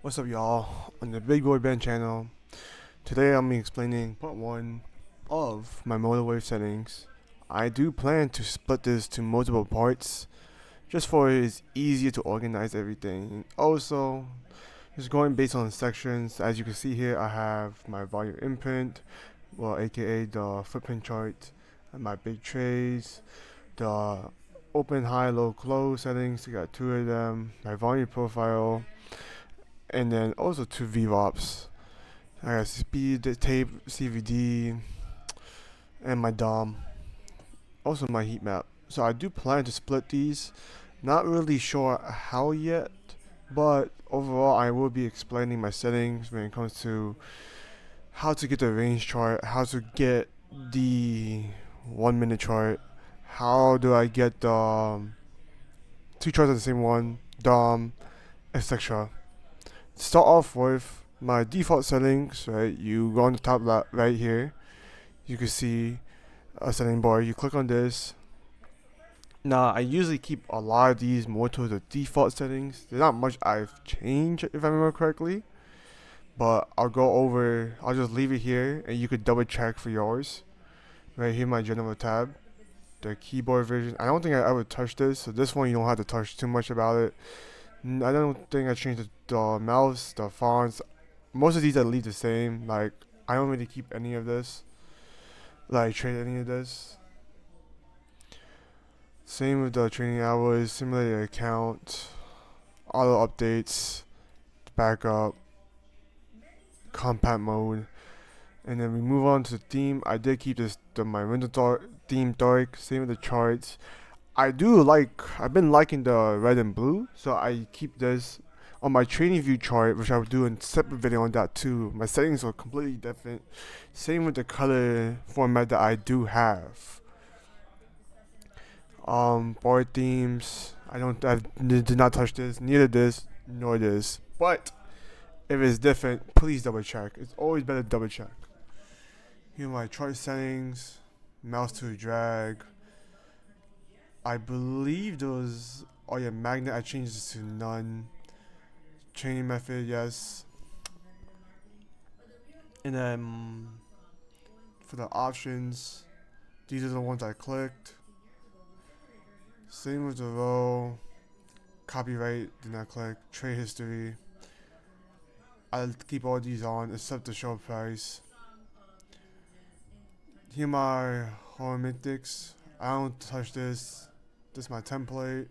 What's up, y'all? On the Big Boy Band channel. Today I'm explaining part 1 of my MotiveWave settings. I do plan to split this to multiple parts just for it's easier to organize everything. Also, just going based on sections. As you can see here, I have my volume imprint, well, aka the footprint chart, and my big trays, the open, high, low, close settings. I got two of them. My volume profile, and then also two VWAPs. I got speed tape, CVD, and my DOM. Also my heat map. So I do plan to split these. Not really sure how yet, but overall I will be explaining my settings when it comes to how to get the range chart, how to get the 1 minute chart, how do I get the two charts on the same one, DOM, etc. Start off with my default settings, right? You go on the top left right here. You can see a setting bar. You click on this. Now, I usually keep a lot of these more to the default settings. There's not much I've changed, if I remember correctly. But I'll just leave it here, and you could double check for yours. Right here, my general tab. The keyboard version. I don't think I ever touched this, so this one you don't have to touch too much about it. I don't think I changed the mouse, the fonts. Most of these I leave the same. Like, I don't really keep any of this. Like, trade any of this. Same with the training hours, simulated account, auto updates, backup, compact mode, and then we move on to the theme. I did keep my window theme dark. Same with the charts. I've been liking the red and blue, so I keep this on my training view chart, which I will do a separate video on that too. My settings are completely different. Same with the color format that I do have. Board themes. I did not touch this, neither this nor this. But if it's different, please double check. It's always better to double check. Here are my chart settings, mouse to drag. I believe those. Oh yeah, magnet. I changed this to none. Training method, yes. And then for the options, these are the ones I clicked. Same with the row. Copyright, did not click. Trade history. I'll keep all these on except the show price. Here are my holometrics. I don't touch this. This is my template.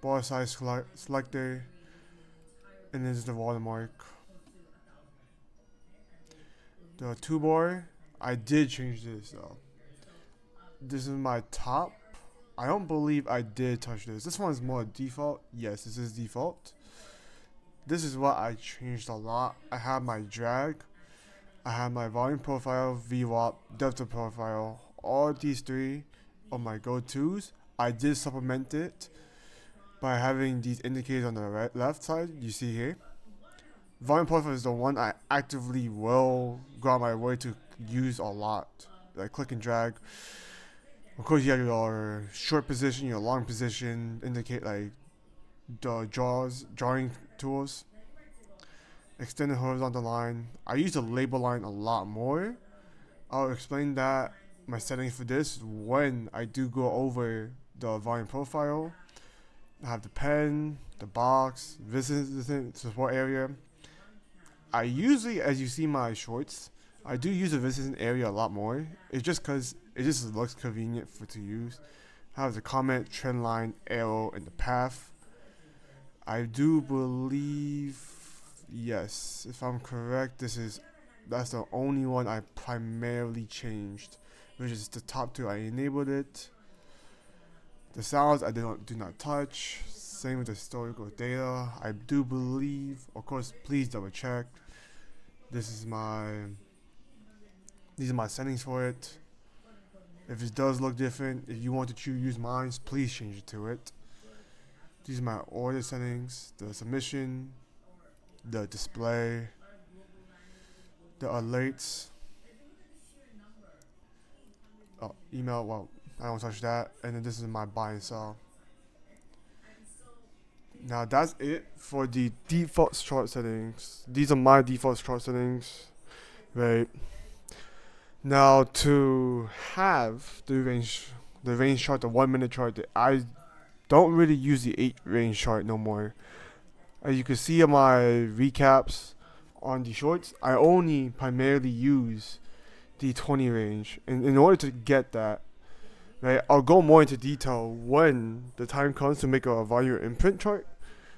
Bar size selector. And this is the watermark. The toolbar, I did change this though. This is my top. I don't believe I did touch this. This one's more default. Yes, this is default. This is what I changed a lot. I have my drag. I have my volume profile, VWAP, depth of profile. All these three are my go-tos. I did supplement it by having these indicators on the left side. You see here. Volume profile is the one I actively will go out my way to use a lot. Like click and drag. Of course, you have your short position, your long position, indicate like the drawing tools. Extended horizontal line. I use the label line a lot more. I'll explain that my settings for this when I do go over the volume profile. I have the pen, the box, visit support area. I usually, as you see my shorts, I do use the visiting area a lot more. It's just because it just looks convenient to use. I have the comment, trend line, arrow, and the path. I do believe, yes, if I'm correct, that's the only one I primarily changed, which is the top two. I enabled it. The sounds I do not touch. Same with the historical data. I do believe, of course, please double check. These are my settings for it. If it does look different, if you want to use mine, please change it to it. These are my order settings, the submission, the display, the alerts, email. Well, I don't touch that. And then this is my buy and sell. Now that's it for the default chart settings. These are my default chart settings, right? Now to have the range chart, the 1 minute chart, I don't really use the 8 range chart no more. As you can see on my recaps on the shorts, I only primarily use the 20 range. And in order to get that, right, I'll go more into detail when the time comes to make a volume imprint chart,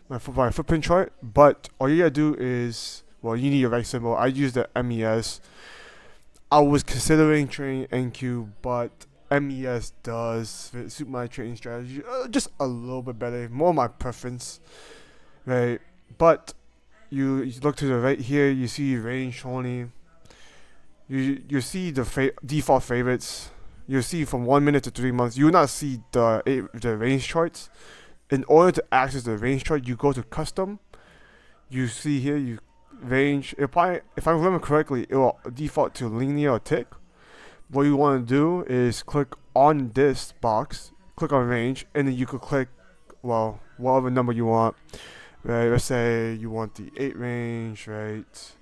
my footprint chart. But all you gotta do is, well, you need a reg symbol. I use the MES. I was considering training NQ, but MES does suit my training strategy just a little bit better, more my preference, right? But you look to the right here, you see range 20. You see the default favorites. You see from 1 minute to 3 months. You will not see the range charts. In order to access the range chart, you go to custom. You see here, you range. If I remember correctly, it will default to linear or tick. What you want to do is click on this box, click on range, and then you could click, well, whatever number you want. Right, let's say you want the 8 range, right?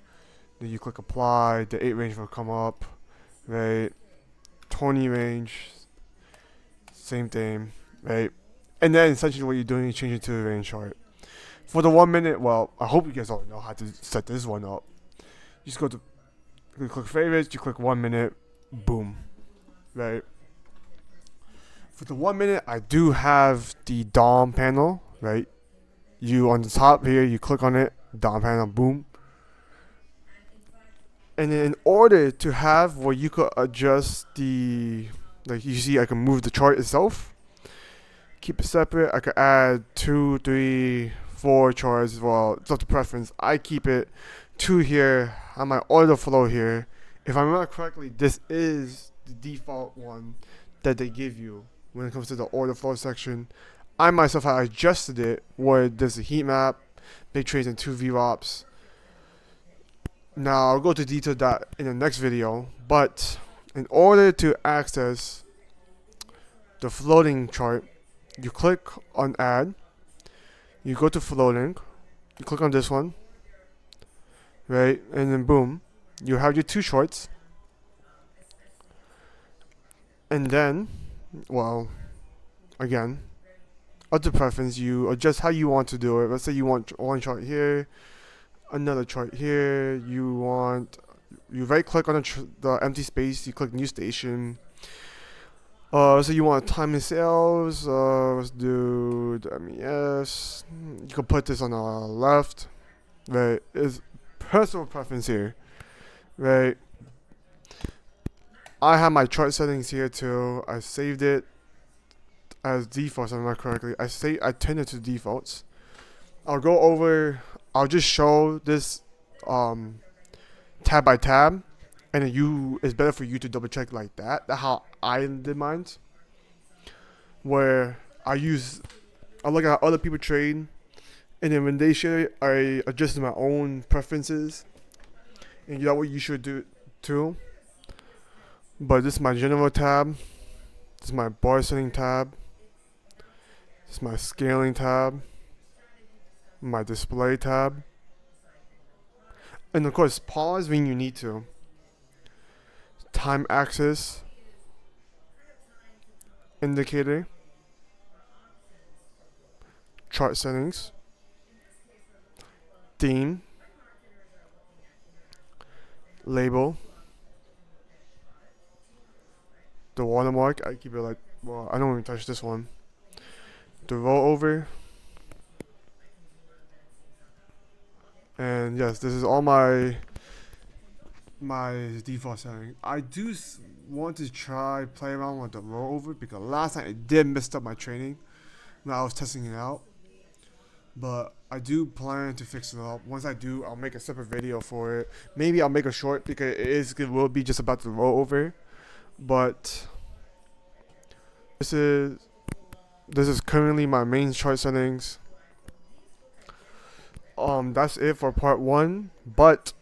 Then you click apply, the 8 range will come up, right? 20 range, same thing, right? And then essentially what you're doing is changing to the range chart. For the 1 minute, well, I hope you guys all know how to set this one up. You just you click favorites, you click 1 minute, boom, right? For the 1 minute, I do have the DOM panel, right? You on the top here, you click on it, DOM panel, boom. And then in order to have where you could adjust the, like you see, I can move the chart itself, keep it separate. I could add 2, 3, 4 charts. Well, it's up to preference. I keep it 2 here on my order flow here. If I remember correctly, this is the default one that they give you when it comes to the order flow section. I myself have adjusted it where there's a heat map, big trades, and 2 VWAPs. Now I'll go to detail that in the next video, but in order to access the floating chart, you click on add, you go to floating, you click on this one, right, and then boom, you have your 2 shorts, and then, well, again, up to preference, you adjust how you want to do it. Let's say you want one chart here, another chart here. You right click on the empty space, you click new station. So you want time and sales. Let's do the MES. You can put this on the left. Right, it's personal preference here. Right. I have my chart settings here too. I saved it as defaults, if I remember correctly. I turned it to defaults. I'll just show this tab by tab, and then it's better for you to double check like that. That's how I did mine. Where I look at how other people trade, and then when they share it, I adjust my own preferences, and that's what you should do too. But this is my general tab. This is my bar setting tab. This is my scaling tab. My display tab. And of course, pause when you need to. Time axis. Indicator. Chart settings. Theme. Label. The watermark, I keep it like, well, I don't even touch this one. The rollover. And yes, this is all my default setting. I do want to play around with the rollover because last night it did mess up my training when I was testing it out. But I do plan to fix it up. Once I do, I'll make a separate video for it. Maybe I'll make a short because it will be just about the rollover. But this is currently my main chart settings. That's it for part 1, but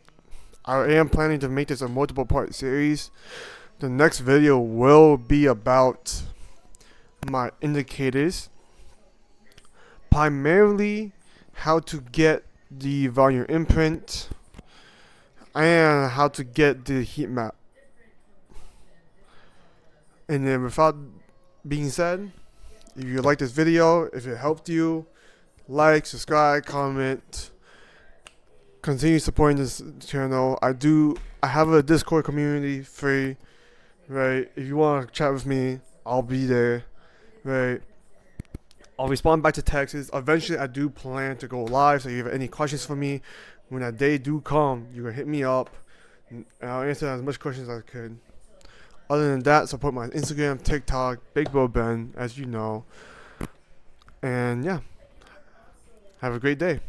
I am planning to make this a multiple part series. The next video will be about my indicators, primarily how to get the volume imprint and how to get the heat map. And then without being said, if you like this video, if it helped you, like, subscribe, comment, continue supporting this channel. I have a Discord community free, right? If you want to chat with me, I'll be there, right? I'll respond back to texts. Eventually, I do plan to go live, so if you have any questions for me, when that day do come, you can hit me up, and I'll answer as much questions as I could. Other than that, support my Instagram, TikTok, Big Bro Ben, as you know. And yeah, have a great day.